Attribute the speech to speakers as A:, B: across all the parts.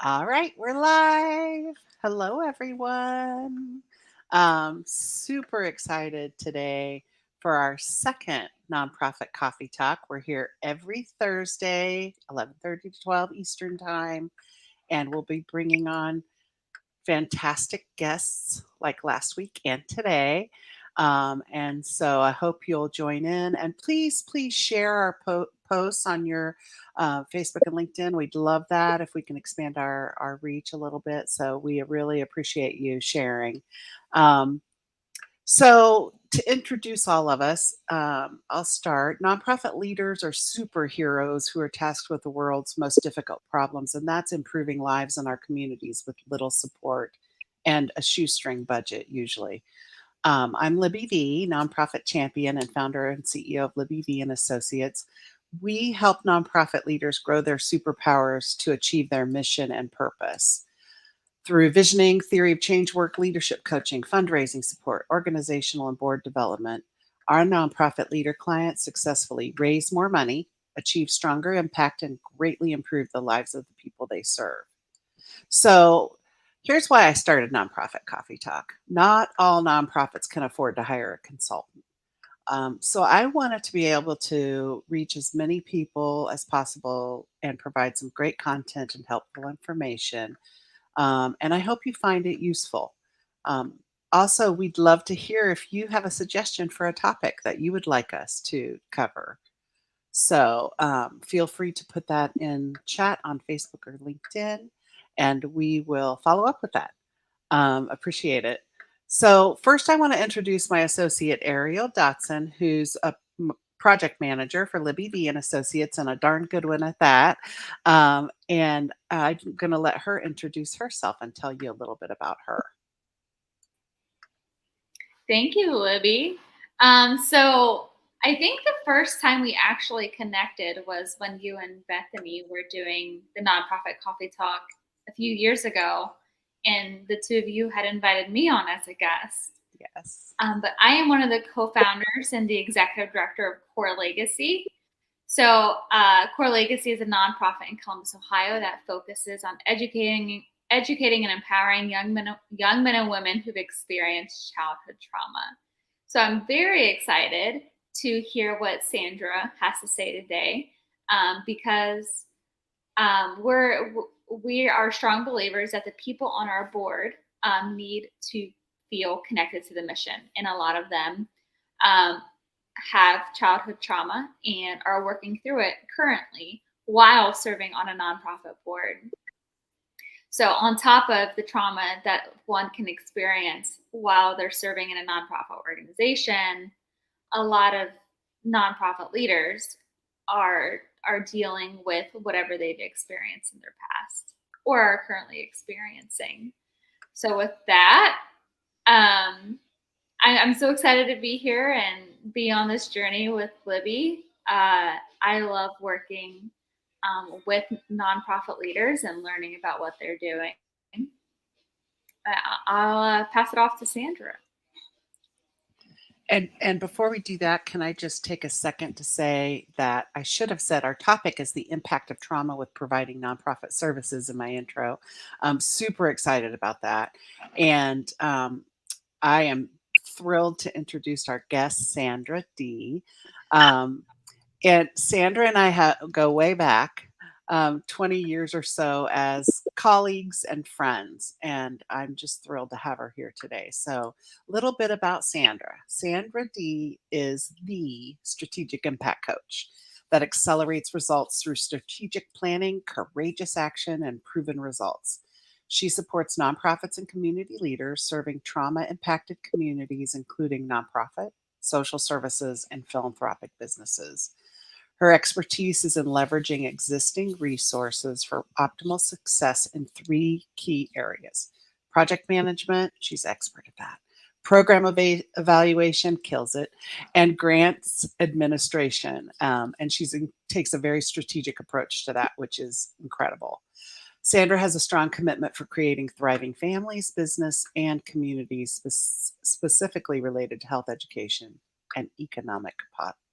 A: All right, we're live. Hello, everyone. Super excited today for our second nonprofit coffee talk. We're here every Thursday, 11:30 to 12 Eastern Time, and we'll be bringing on fantastic guests like last week and today. And so I hope you'll join in. And please share our posts on your Facebook and LinkedIn. We'd love that if we can expand our reach a little bit. So we really appreciate you sharing. Um, so, to introduce all of us, I'll start. Nonprofit leaders are superheroes who are tasked with the world's most difficult problems, and that's improving lives in our communities with little support and a shoestring budget, usually. I'm Libby V, nonprofit champion and founder and CEO of Libby V and Associates. We help nonprofit leaders grow their superpowers to achieve their mission and purpose through visioning, theory of change work, leadership coaching, fundraising support, organizational and board development. Our nonprofit leader clients successfully raise more money, achieve stronger impact, and greatly improve the lives of the people they serve. So, here's why I started Nonprofit Coffee Talk. Not all nonprofits can afford to hire a consultant. So, I wanted to be able to reach as many people as possible and provide some great content and helpful information, and I hope you find it useful. Um, Also, we'd love to hear if you have a suggestion for a topic that you would like us to cover. So feel free to put that in chat on Facebook or LinkedIn, and we will follow up with that. Appreciate it. So, first, I want to introduce my associate, Ariel Dotson, who's a project manager for Libby V and Associates, and a darn good one at that. And I'm going to let her introduce herself and tell you a little bit about her.
B: Thank you, Libby. So I think the first time we actually connected was when you and Bethany were doing the nonprofit coffee talk a few years ago, and the two of you had invited me on as a guest.
A: Yes.
B: But I am one of the co-founders and the executive director of Core Legacy. So Core Legacy is a nonprofit in Columbus, Ohio that focuses on educating and empowering young men and women who've experienced childhood trauma. So I'm very excited to hear what Sandra has to say today, because we are strong believers that the people on our board need to feel connected to the mission, and a lot of them um, have childhood trauma and are working through it currently while serving on a nonprofit board. So, on top of the trauma that one can experience while they're serving in a nonprofit organization, a lot of nonprofit leaders are dealing with whatever they've experienced in their past or are currently experiencing. So, with that, I'm so excited to be here and be on this journey with Libby. I love working with nonprofit leaders and learning about what they're doing. I'll pass it off to Sandra.
A: And before we do that, can I just take a second to say that I should have said our topic is the impact of trauma with providing nonprofit services in my intro. I'm super excited about that. And I am thrilled to introduce our guest, Sandra D. Um, and Sandra and I go way back, 20 years or so as colleagues and friends. And I'm just thrilled to have her here today. So, a little bit about Sandra. Sandra D is the strategic impact coach that accelerates results through strategic planning, courageous action, and proven results. She supports nonprofits and community leaders serving trauma impacted communities, including nonprofit, social services, and philanthropic businesses. Her expertise is in leveraging existing resources for optimal success in three key areas: project management, she's expert at that, program evaluation, kills it, and grants administration. And takes a very strategic approach to that, which is incredible. Sandra has a strong commitment for creating thriving families, business, and communities specifically related to health education and economic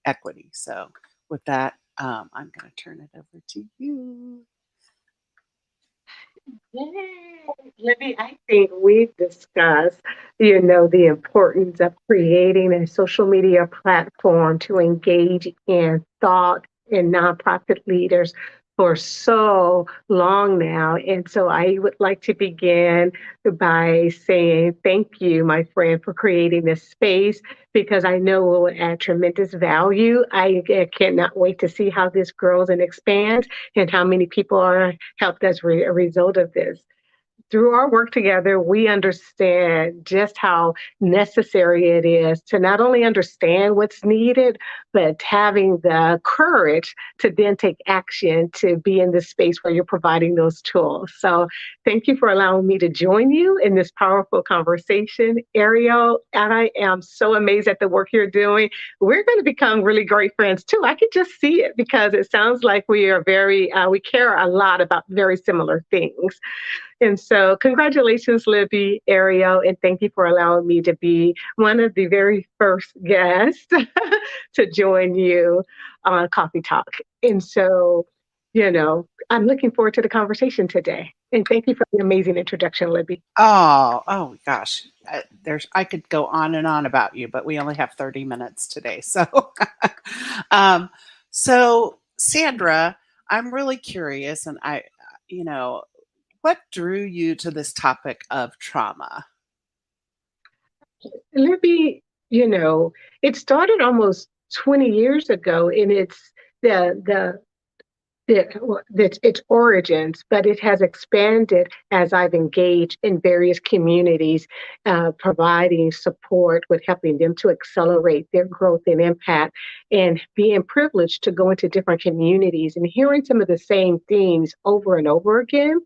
A: equity. So, with that, I'm going to turn it over to you.
C: Libby, I think we've discussed, the importance of creating a social media platform to engage in thought and nonprofit leaders for so long now. And so I would like to begin by saying thank you, my friend, for creating this space because I know it will add tremendous value. I cannot wait to see how this grows and expands and how many people are helped as a result of this. Through our work together, we understand just how necessary it is to not only understand what's needed, but having the courage to then take action to be in this space where you're providing those tools. So, thank you for allowing me to join you in this powerful conversation, Ariel. And I am so amazed at the work you're doing. We're going to become really great friends too. I could just see it because it sounds like we are we care a lot about very similar things. And so, congratulations, Libby, Ariel, and thank you for allowing me to be one of the very first guests to join you on Coffee Talk. And so, I'm looking forward to the conversation today. And thank you for the amazing introduction, Libby.
A: Oh gosh. I could go on and on about you, but we only have 30 minutes today. So, um, so Sandra, I'm really curious, and you know, what drew you to this topic of trauma?
C: Libby, it started almost 20 years ago, and it's the its origins, but it has expanded as I've engaged in various communities, providing support with helping them to accelerate their growth and impact, and being privileged to go into different communities and hearing some of the same themes over and over again.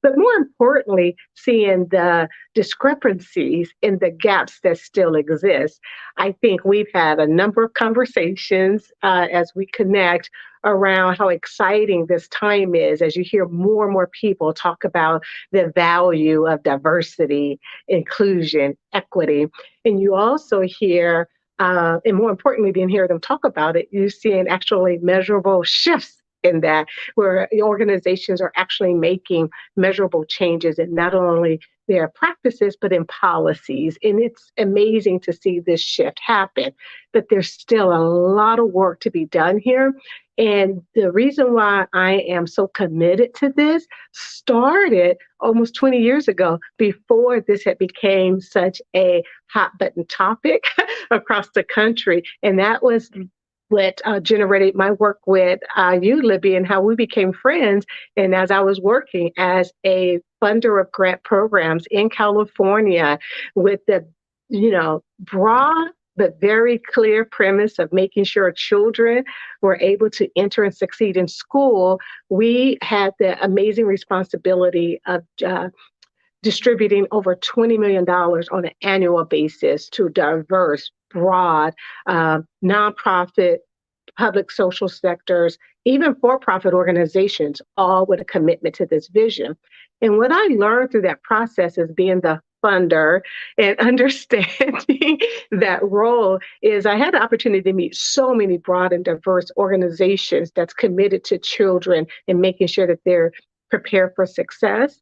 C: But more importantly, seeing the discrepancies in the gaps that still exist. I think we've had a number of conversations as we connect around how exciting this time is as you hear more and more people talk about the value of diversity, inclusion, equity. And you also hear, and more importantly than hear them talk about it, you're seeing actually measurable shifts in that, where the organizations are actually making measurable changes in not only their practices, but in policies. And it's amazing to see this shift happen. But there's still a lot of work to be done here. And the reason why I am so committed to this started almost 20 years ago, before this had became such a hot button topic across the country. And that was what generated my work with you, Libby, and how we became friends. And as I was working as a funder of grant programs in California with the, broad but very clear premise of making sure children were able to enter and succeed in school, we had the amazing responsibility of distributing over $20 million on an annual basis to diverse, broad, nonprofit, public social sectors, even for-profit organizations, all with a commitment to this vision. And what I learned through that process is being the funder and understanding that role is I had the opportunity to meet so many broad and diverse organizations that's committed to children and making sure that they're prepared for success.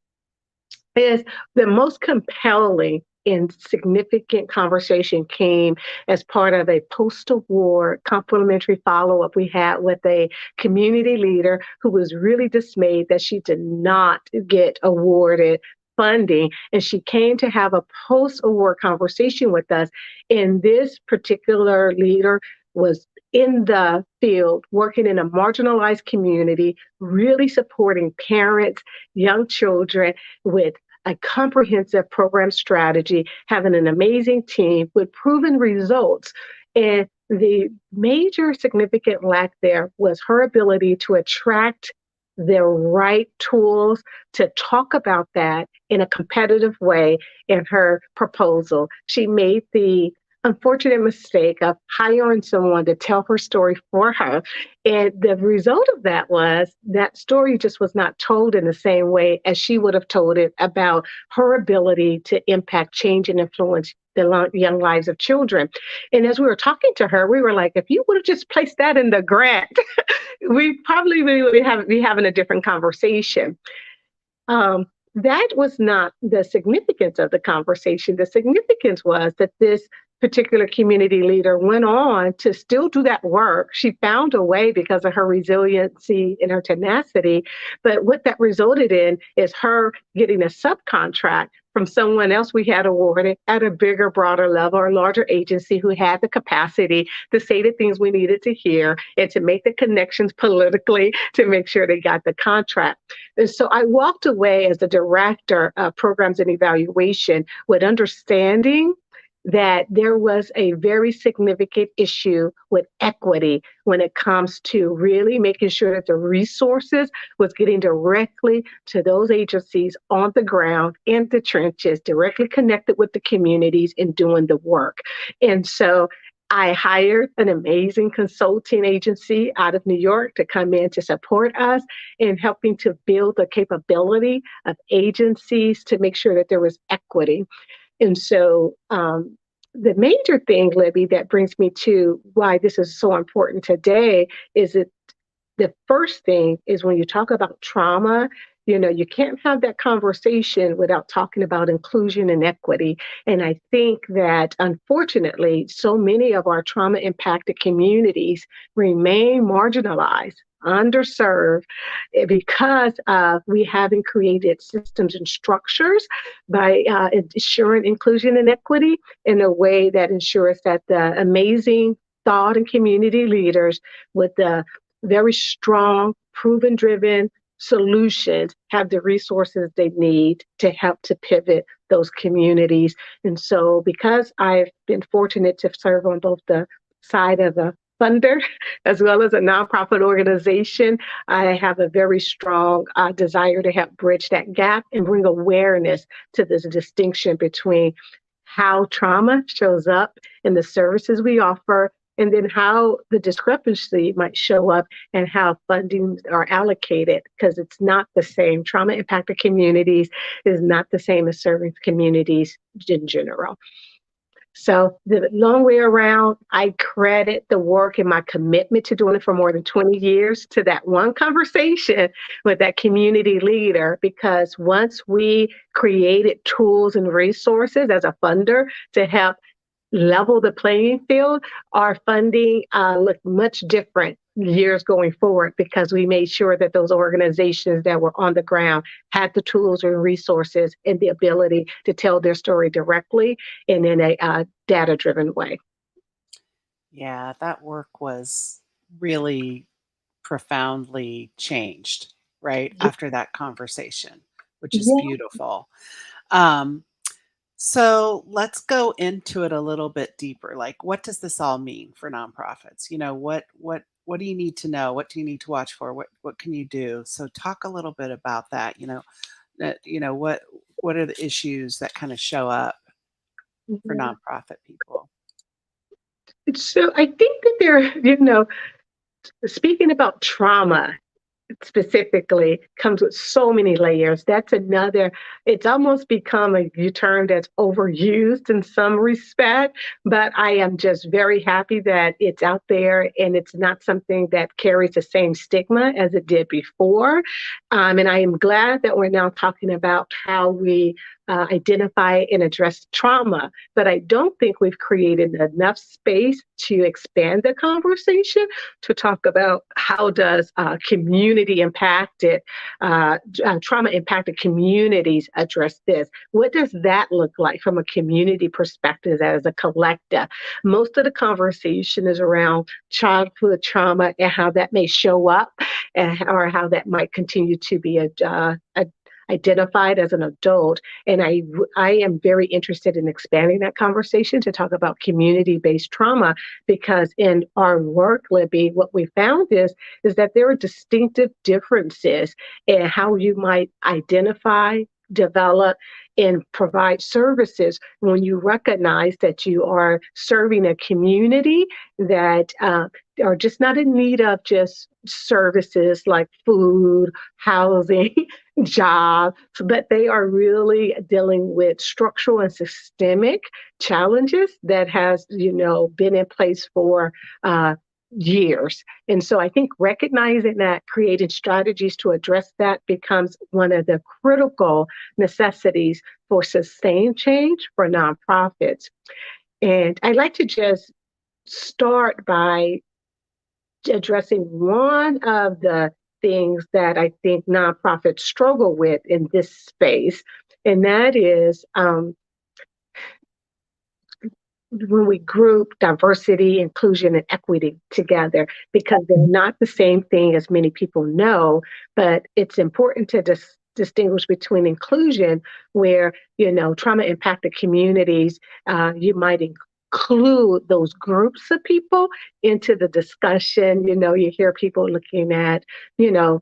C: Is the most compelling and significant conversation came as part of a post-award complimentary follow-up we had with a community leader who was really dismayed that she did not get awarded funding. And she came to have a post-award conversation with us. And this particular leader was in the field, working in a marginalized community, really supporting parents, young children with a comprehensive program strategy, having an amazing team with proven results. And the major significant lack there was her ability to attract the right tools to talk about that in a competitive way in her proposal. She made the unfortunate mistake of hiring someone to tell her story for her. And the result of that was that story just was not told in the same way as she would have told it about her ability to impact, change, and influence the young lives of children. And as we were talking to her, we were like, if you would have just placed that in the grant, we probably would be having a different conversation. that was not the significance of the conversation. The significance was that this particular community leader went on to still do that work. She found a way because of her resiliency and her tenacity. But what that resulted in is her getting a subcontract from someone else we had awarded at a bigger, broader level or larger agency who had the capacity to say the things we needed to hear and to make the connections politically to make sure they got the contract. And so I walked away as the director of programs and evaluation with understanding that there was a very significant issue with equity when it comes to really making sure that the resources was getting directly to those agencies on the ground in the trenches, directly connected with the communities and doing the work. And so I hired an amazing consulting agency out of New York to come in to support us in helping to build the capability of agencies to make sure that there was equity. And so the major thing, Libby, that brings me to why this is so important today is that the first thing is when you talk about trauma, you can't have that conversation without talking about inclusion and equity. And I think that unfortunately, so many of our trauma impacted communities remain marginalized, underserved, because we haven't created systems and structures by ensuring inclusion and equity in a way that ensures that the amazing thought and community leaders with the very strong, proven driven solutions have the resources they need to help to pivot those communities. And so, because I've been fortunate to serve on both the side of a funder as well as a nonprofit organization, I have a very strong desire to help bridge that gap and bring awareness to this distinction between how trauma shows up in the services we offer, and then how the discrepancy might show up and how fundings are allocated, because it's not the same. Trauma impacted communities is not the same as serving communities in general. So the long way around, I credit the work and my commitment to doing it for more than 20 years to that one conversation with that community leader, because once we created tools and resources as a funder to help level the playing field, our funding looked much different years going forward, because we made sure that those organizations that were on the ground had the tools and resources and the ability to tell their story directly and in a data-driven way.
A: Yeah, that work was really profoundly changed, right, after that conversation, which is
C: Yeah.
A: beautiful. Um, so let's go into it a little bit deeper. Like, what does this all mean for nonprofits? What do you need to know? What do you need to watch for? What can you do? So talk a little bit about that. What are the issues that kind of show up for
C: Yeah.
A: nonprofit people?
C: So I think that speaking about trauma, specifically comes with so many layers. That's another, it's almost become a term that's overused in some respect, but I am just very happy that it's out there and it's not something that carries the same stigma as it did before. And I am glad that we're now talking about how we identify and address trauma, but I don't think we've created enough space to expand the conversation to talk about how does community impacted, trauma impacted communities address this. What does that look like from a community perspective as a collective? Most of the conversation is around childhood trauma and how that may show up, or how that might continue to be identified as an adult. And I am very interested in expanding that conversation to talk about community-based trauma, because in our work, Libby, what we found is that there are distinctive differences in how you might identify, develop, and provide services when you recognize that you are serving a community that are just not in need of just services like food, housing, jobs, but they are really dealing with structural and systemic challenges that has, been in place for years. And so I think recognizing that, creating strategies to address that becomes one of the critical necessities for sustained change for nonprofits. And I'd like to just start by addressing one of the things that I think nonprofits struggle with in this space, and that is when we group diversity, inclusion, and equity together, because they're not the same thing as many people know, but it's important to distinguish between inclusion, where, trauma impacted communities, you might include those groups of people into the discussion. You hear people looking at, you know,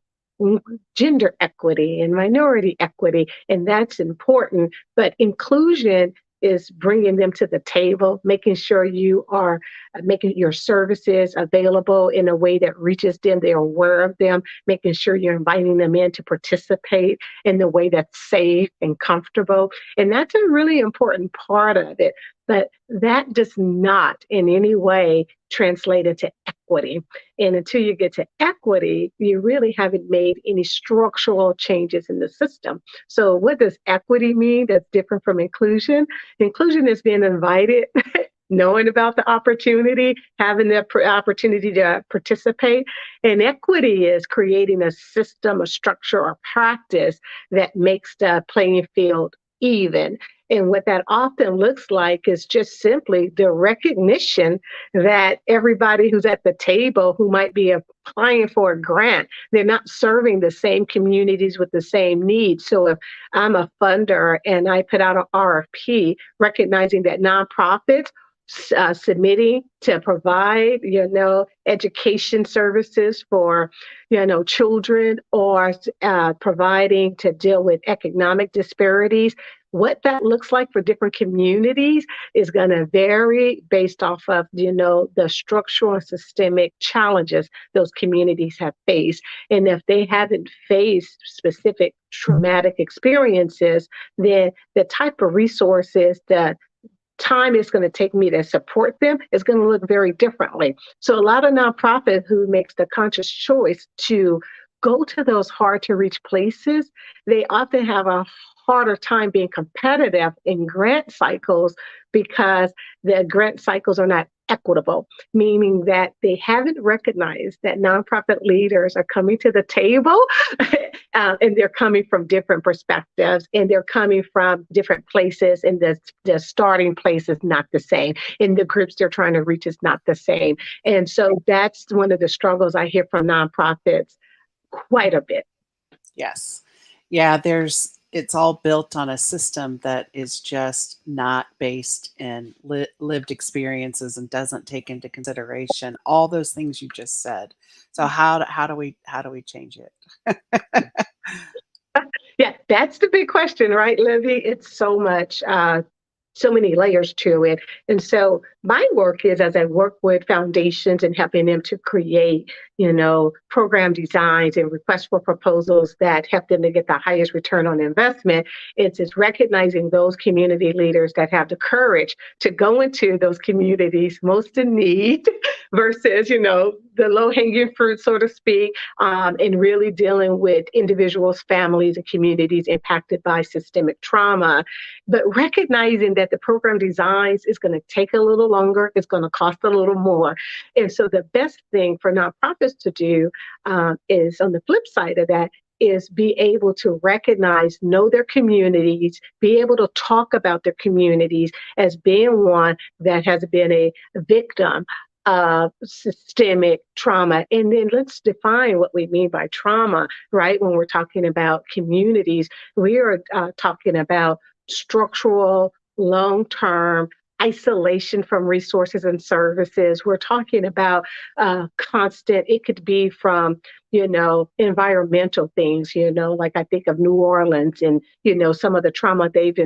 C: gender equity and minority equity, and that's important. But inclusion is bringing them to the table, making sure you are making your services available in a way that reaches them, they're aware of them, making sure you're inviting them in to participate in the way that's safe and comfortable. And that's a really important part of it. But that does not in any way translate into equity. And until you get to equity, you really haven't made any structural changes in the system. So what does equity mean that's different from inclusion? Inclusion is being invited, knowing about the opportunity, having the opportunity to participate. And equity is creating a system, a structure, or practice that makes the playing field even. And what that often looks like is just simply the recognition that everybody who's at the table who might be applying for a grant, they're not serving the same communities with the same needs. So if I'm a funder and I put out an RFP, recognizing that nonprofits submitting to provide, education services for, children, or providing to deal with economic disparities, what that looks like for different communities is going to vary based off of, the structural and systemic challenges those communities have faced. And if they haven't faced specific traumatic experiences, then the type of resources that time it's going to take me to support them is going to look very differently. So a lot of nonprofits who makes the conscious choice to go to those hard to reach places, they often have a harder time being competitive in grant cycles because the grant cycles are not equitable, meaning that they haven't recognized that nonprofit leaders are coming to the table and they're coming from different perspectives and they're coming from different places, and the starting place is not the same, and the groups they're trying to reach is not the same. And so that's one of the struggles I hear from nonprofits quite a bit.
A: Yes. Yeah, it's all built on a system that is just not based in lived experiences and doesn't take into consideration all those things you just said. So how do we change it?
C: Yeah, that's the big question, right, Livy? It's so many layers to it. And so my work is, as I work with foundations and helping them to create, program designs and requests for proposals that help them to get the highest return on investment, it's recognizing those community leaders that have the courage to go into those communities most in need versus, the low-hanging fruit, so to speak, and really dealing with individuals, families, and communities impacted by systemic trauma, but recognizing that the program designs is going to take a little longer, it's going to cost a little more. And so the best thing for nonprofits to do is, on the flip side of that, is be able to recognize, know their communities, be able to talk about their communities as being one that has been a victim of systemic trauma. And then let's define what we mean by trauma, right? When we're talking about communities, we are talking about structural, long-term isolation from resources and services. We're talking about constant, it could be from, environmental things, like I think of New Orleans and, some of the trauma they've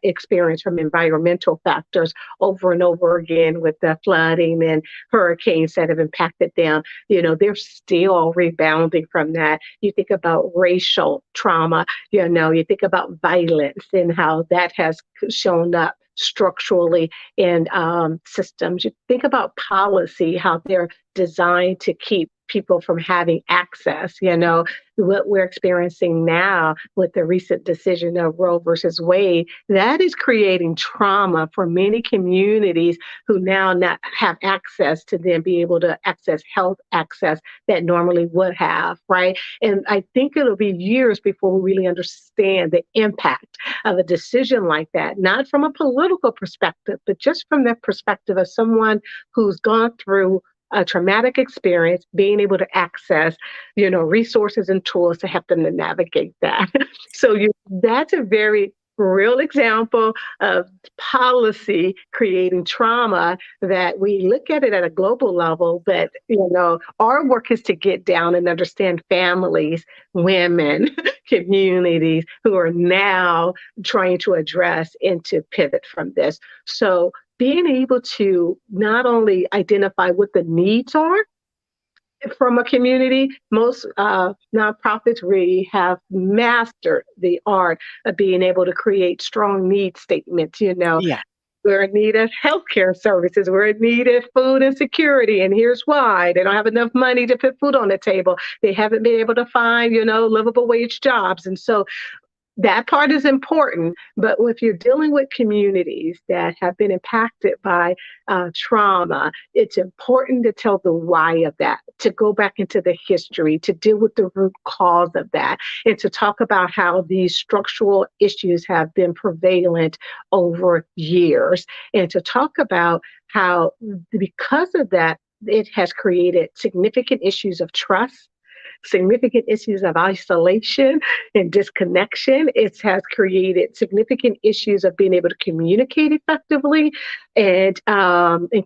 C: experienced from environmental factors over and over again with the flooding and hurricanes that have impacted them. They're still rebounding from that. You think about racial trauma, you think about violence and how that has shown up structurally in systems. You think about policy, how there designed to keep people from having access. What we're experiencing now with the recent decision of Roe versus Wade, that is creating trauma for many communities who now not have access to then be able to access health access that normally would have, right? And I think it'll be years before we really understand the impact of a decision like that, not from a political perspective, but just from the perspective of someone who's gone through a traumatic experience, being able to access, resources and tools to help them to navigate that. That's a very real example of policy creating trauma that we look at it at a global level, but our work is to get down and understand families, women, communities who are now trying to address and to pivot from this. So being able to not only identify what the needs are from a community, most nonprofits really have mastered the art of being able to create strong need statements.
A: Yeah.
C: We're in need of healthcare services. We're in need of food insecurity. And here's why. They don't have enough money to put food on the table. They haven't been able to find, livable wage jobs. And so that part is important, but if you're dealing with communities that have been impacted by trauma, it's important to tell the why of that, to go back into the history, to deal with the root cause of that, and to talk about how these structural issues have been prevalent over years, and to talk about how, because of that, it has created significant issues of trust, significant issues of isolation and disconnection. It has created significant issues of being able to communicate effectively and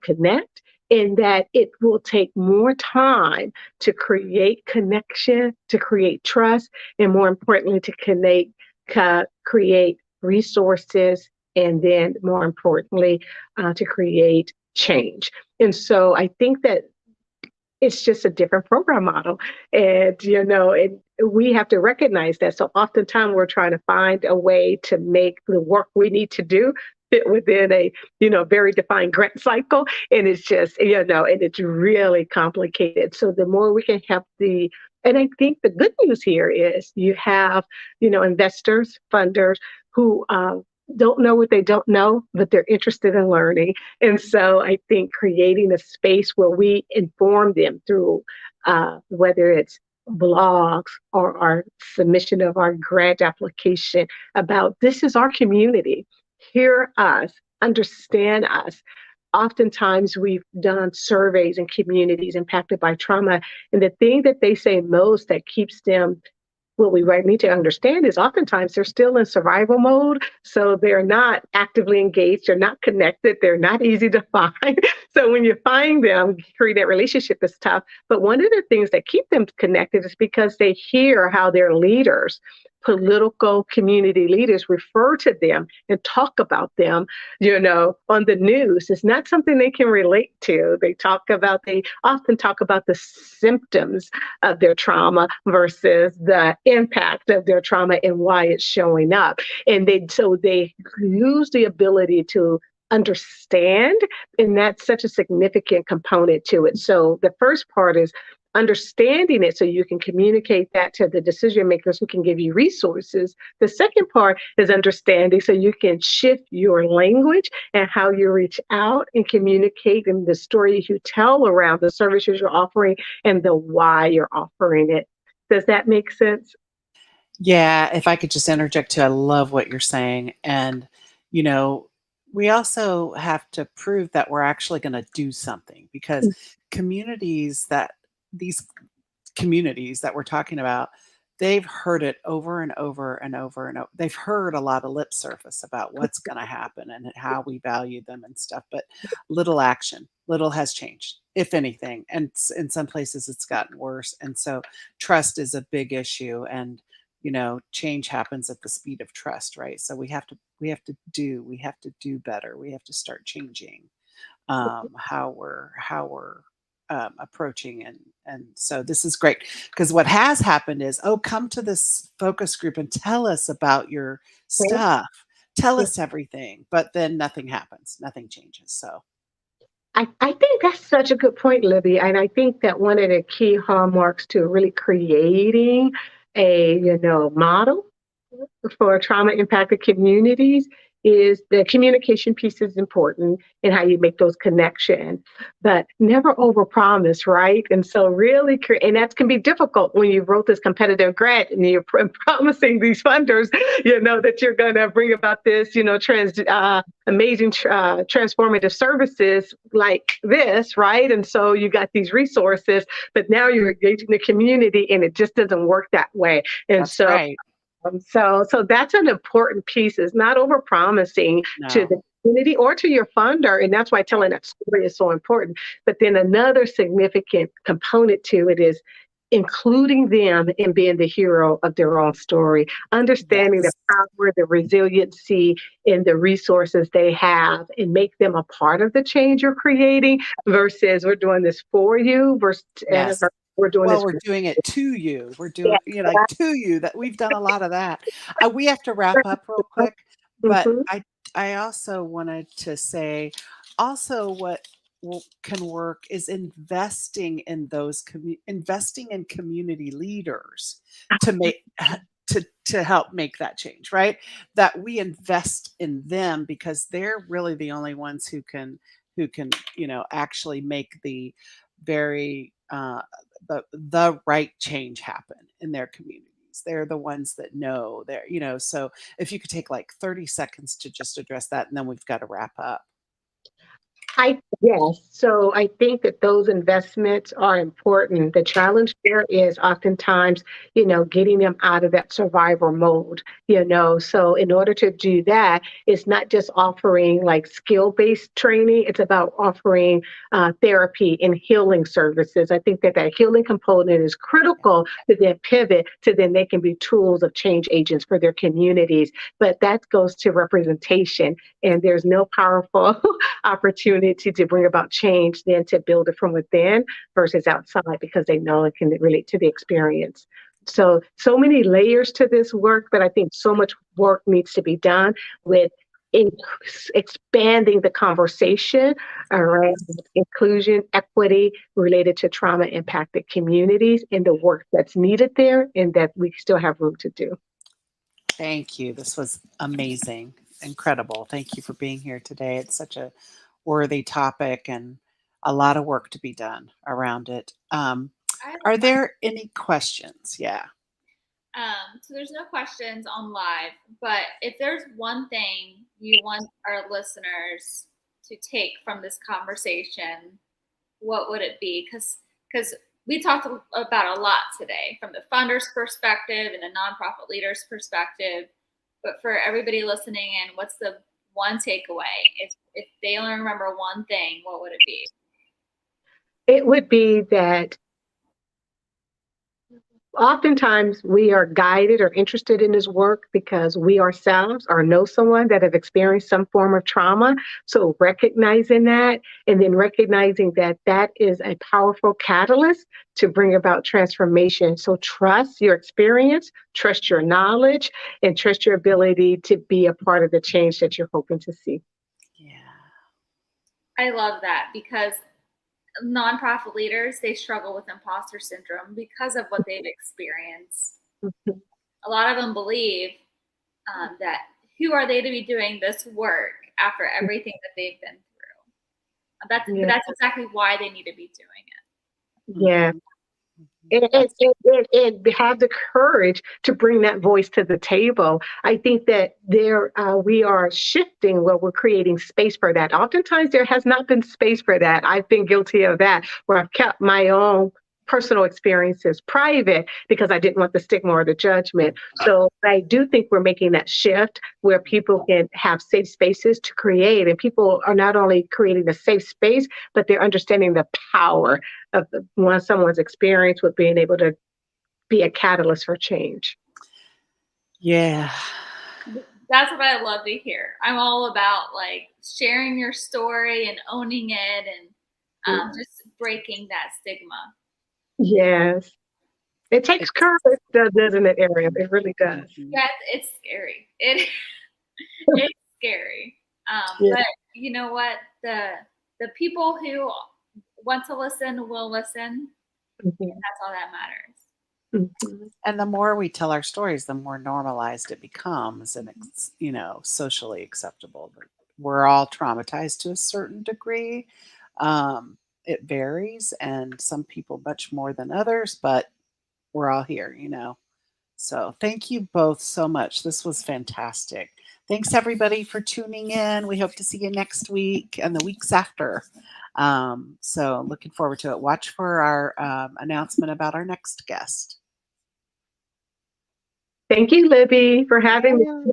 C: connect. In that it will take more time to create connection, to create trust, and more importantly, to create resources, and then more importantly, to create change. And so I think that it's just a different program model. And, we have to recognize that. So oftentimes we're trying to find a way to make the work we need to do fit within a, very defined grant cycle. And it's just, and it's really complicated. So the more we can help and I think the good news here is you have, investors, funders who don't know what they don't know, but they're interested in learning. And so I think creating a space where we inform them through whether it's blogs or our submission of our grant application about this is our community, hear us, understand us. Oftentimes we've done surveys in communities impacted by trauma, and the thing that they say most that keeps them, what we need to understand is oftentimes they're still in survival mode. So they're not actively engaged. They're not connected. They're not easy to find. So when you find them, create that relationship is tough. But one of the things that keep them connected is because they hear how their leaders, political community leaders, refer to them and talk about them, on the news. It's not something they can relate to. They often talk about the symptoms of their trauma versus the impact of their trauma and why it's showing up. And they lose the ability to understand, and that's such a significant component to it. So the first part is understanding it so you can communicate that to the decision makers who can give you resources. The second part is understanding so you can shift your language and how you reach out and communicate, and the story you tell around the services you're offering and the why you're offering it. Does that make sense?
A: Yeah, if I could just interject too, I love what you're saying. And, you know, we also have to prove that we're actually going to do something, because communities that these communities that we're talking about, they've heard it over and over and over and over. They've heard a lot of lip surface about what's going to happen and how we value them and stuff, but little action, little has changed, if anything. And in some places it's gotten worse. And so trust is a big issue. And, change happens at the speed of trust, right? So we have to do better. We have to start changing how we're approaching, and so this is great, because what has happened is, oh, come to this focus group and tell us about your stuff, tell us everything, but then nothing happens, nothing changes. So
C: I think that's such a good point, Libby. And I think that one of the key hallmarks to really creating a, model for trauma impacted communities is the communication piece is important and how you make those connections, but never overpromise, right? And so really, and that can be difficult when you wrote this competitive grant and you're promising these funders, that you're going to bring about this, amazing transformative services like this, right? And so you got these resources, but now you're engaging the community and it just doesn't work that way. And
A: That's
C: so
A: right.
C: so that's an important piece is not over promising to
A: No.
C: the community or to your funder. And that's why telling that story is so important. But then another significant component to it is including them in being the hero of their own story, understanding the
A: Yes.
C: power, the resiliency, and the resources they have, and make them a part of the change you're creating versus we're doing this for you versus
A: Yes.
C: we're doing
A: Well,
C: this
A: we're
C: for
A: doing it to you. We're
C: you.
A: doing, like to you, that we've done a lot of that. We have to wrap up real quick, but
C: Mhm.
A: I also wanted to say also what can work is investing in community leaders to make to help make that change, right? That we invest in them because they're really the only ones who can, actually make the very the right change happen in their communities. They're the ones that know so if you could take like 30 seconds to just address that and then we've got to wrap up.
C: Yes. So I think that those investments are important. The challenge there is oftentimes, getting them out of that survivor mode, So in order to do that, it's not just offering like skill-based training, it's about offering therapy and healing services. I think that that healing component is critical to then pivot to then they can be tools of change agents for their communities. But that goes to representation, and there's no powerful opportunity to bring about change than to build it from within versus outside because they know it can relate to the experience. So many layers to this work, but I think so much work needs to be done with in, expanding the conversation around inclusion, equity related to trauma impacted communities and the work that's needed there and that we still have room to do.
A: Thank you. This was amazing, incredible. Thank you for being here today. It's such a worthy topic and a lot of work to be done around it.
B: I have a
A: Are
B: question.
A: there any questions? Yeah.
B: So there's no questions on live, but if there's one thing you want our listeners to take from this conversation, what would it be? Because we talked about a lot today from the funder's perspective and the nonprofit leader's perspective. But for everybody listening in, what's the one takeaway? If they only remember one thing, what would it be?
C: It would be that oftentimes we are guided or interested in this work because we ourselves or know someone that have experienced some form of trauma. So recognizing that and then recognizing that that is a powerful catalyst to bring about transformation. So trust your experience, trust your knowledge, and trust your ability to be a part of the change that you're hoping to see.
A: Yeah.
B: I love that because nonprofit leaders, they struggle with imposter syndrome because of what they've experienced.
C: Mhm.
B: A lot of them believe that who are they to be doing this work after everything that they've been through?
C: Yeah.
B: That's exactly why they need to be doing
C: Yeah.
A: Mhm. Mhm.
C: and, and,
A: That's
C: and have the courage to bring that voice to the table. I think that we are shifting where we're creating space for that. Oftentimes, there has not been space for that. I've been guilty of that, where I've kept my own personal experiences private because I didn't want the stigma or the judgment. So I do think we're making that shift where people can have safe spaces to create, and people are not only creating a safe space, but they're understanding the power of someone's experience with being able to be a catalyst for change.
A: yeah.
B: it. That's what I love to hear. I'm all about like sharing your story and owning it and just breaking that stigma.
C: Yes. It takes
A: It's
C: courage, doesn't it, Ariel? It really does.
A: mhm.
B: Yeah, it's scary. It's scary.
C: Yeah.
B: But you know what? the people who want to listen will listen.
C: Mhm.
B: And that's all that matters.
C: Mhm.
A: And the more we tell our stories, the more normalized it becomes, and it's, socially acceptable. We're all traumatized to a certain degree. It varies, and some people much more than others, but we're all here. So thank you both so much. This was fantastic. Thanks everybody for tuning in. We hope to see you next week and the weeks after. So looking forward to it. Watch for our announcement about our next guest.
C: Thank you, Libby, for having me.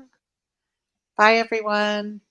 A: Bye, everyone.